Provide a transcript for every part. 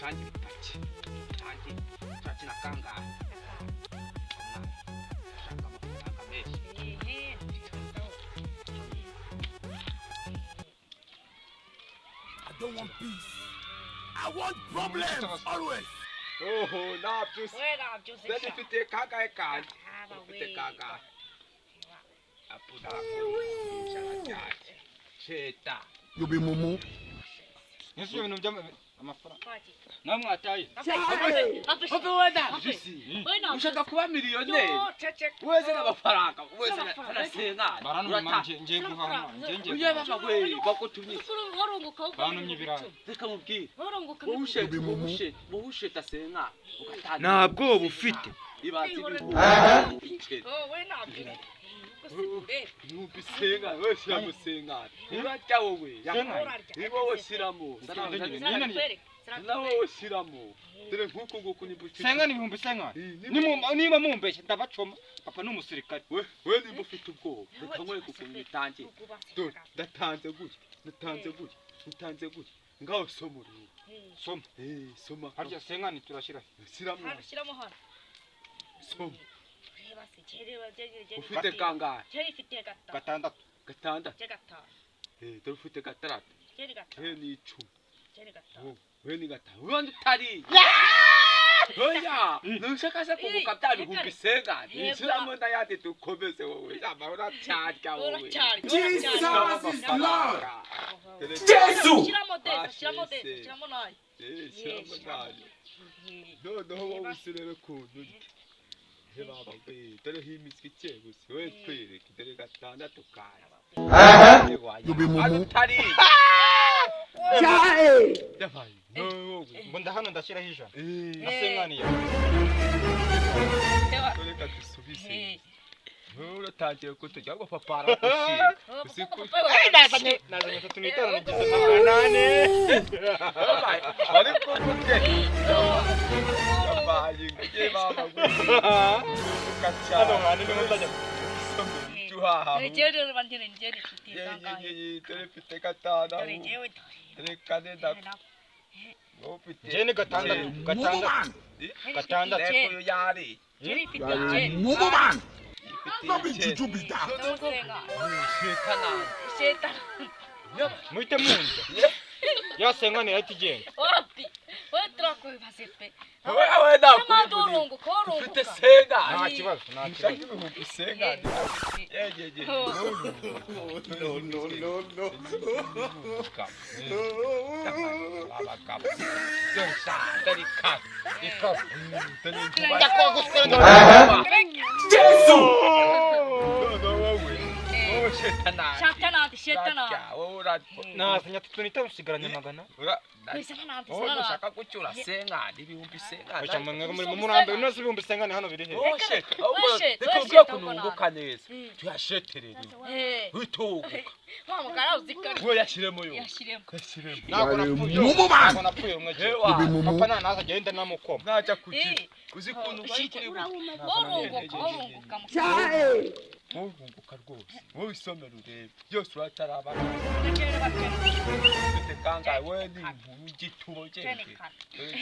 utangira ipaki utangira urakina kangahe ushaka amafaranga menshi I don't want peace. I want problems always. oho nabyose dani ufite kangahe kandi ufite kangahe apuna cyane sheta You be mumu. Nisi ibintu by'amafaranga. namwe ataye Hafi wenda. ushaka kuba miliyoneri wese n'amafaranga wese arasenga Baranumye ngiye guhaha ngiye uye baba we bakutumye banumye ibirayi. reka mubwire You be wowe tasenga ugatanga ntabwo bufite ibazi nubisenga wese yamusenga urajya wowe wowe siramo nawe wowe siramo dore nkuko nguko ni bucye Senga n'ibihumbi senga. Niba mumbeshye ndabacoma. Papa n'umusirikare. we nimba ufite ubwoba reka nkore kuko bitangiye dore ndatanze gutya ngaho somo Soma. soma Harya senga ni turashira. siramo hano. soma ufite kangahe Gatandatu. gatandatu dore ufite gatandatu ni icumi we ni gatanu ubundi utari oya nushaka se kuvuga bya bihumbi senga siramo ndayandi dukomeze wowe yaba uracyarya wowe Jesus is Lord. Jesus Shiramo nayo. siramo nayo noneho wowe usirebe kuntu hebaba we dore himiswe icye gusa we twereke dore gatandatu kaza You be mumu. utari Chai. yabaye wowe Mbunda hano ndashiraho ijana. eh Senga ni ya. dore kadusubise uratangiye kuturya ngo papa arakushira Nazanye 35 ngize n'abanane. bari kuvuge yabaye ngiye baba Hano mwana ni mundajya. tuhaha Njeri bandire njeri fiti ye kangahe. dore mfite gatanu Dore jewe. dore kane ufite Jene gatandatu. Gatandatu. Gatandatu. lepo yari Njeri fiti You are njeri. mumu man. ifite Don't be juju be that. Namusenga. shitana Shetani. Muite munja. Ya senga ni atijene. Wapi? Wewe trakwe basepe. wewe na Kama dorongo korongo. ufite senga Nta kibazo. Nta ushaka kibazo. ibihumbi senga ye no Shetana. Nazanye 35 usigaranye magana. ushaka gucyura senga n'ibihumbi senga Acha mwenga muri murambe nose ibihumbi senga ni hano biri he. reka kununguka neza tuyasheterere wituguka Wamugara uzikana. we yashiremo yo Yashiremo. Nako napfuye. Mumu man. Nako napfuye mwe. Ewa. You be mumu. Papa naza agenda namukoma. ntaja kugira uzi kuntu bari kuri Korongo kamu. Chai. wohunguka rwose wowe isomero urebe byose uratarabana Njeri bakene. ufite kangahe we ni inkuru y'igitubo gende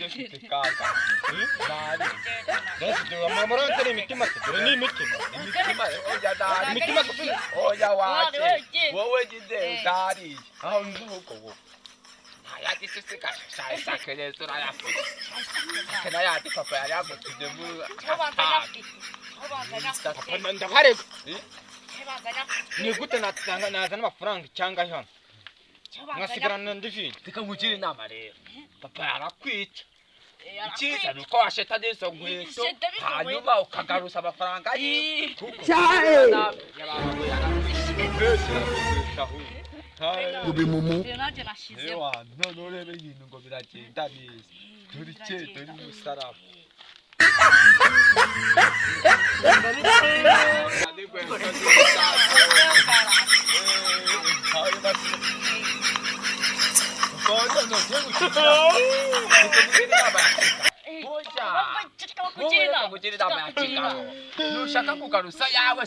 ufite kangahe nari Ndetse amamoro ntari imitima se. Ni imitima. imitima oya nari Imitima se. oya waje wowe gide nari aho nzuko wo yati sisika sai sakeleza urayafite kana yati papa yari yamutije mu Papa ndabarego. Hebazanya. Ni gute natanga nazana amafaranga cyanga hano. Mwasigarana ndivide. reka nkugire inama rero papa yarakwica icyiza ni uko washeta n'izo nkweto hanyuma ukagaruza amafaranga ye You be mumu. Naje nashize. ewa none urebe ibintu ngo biragenda neza dore icye dore umusaraba nushaka kugaruza yawe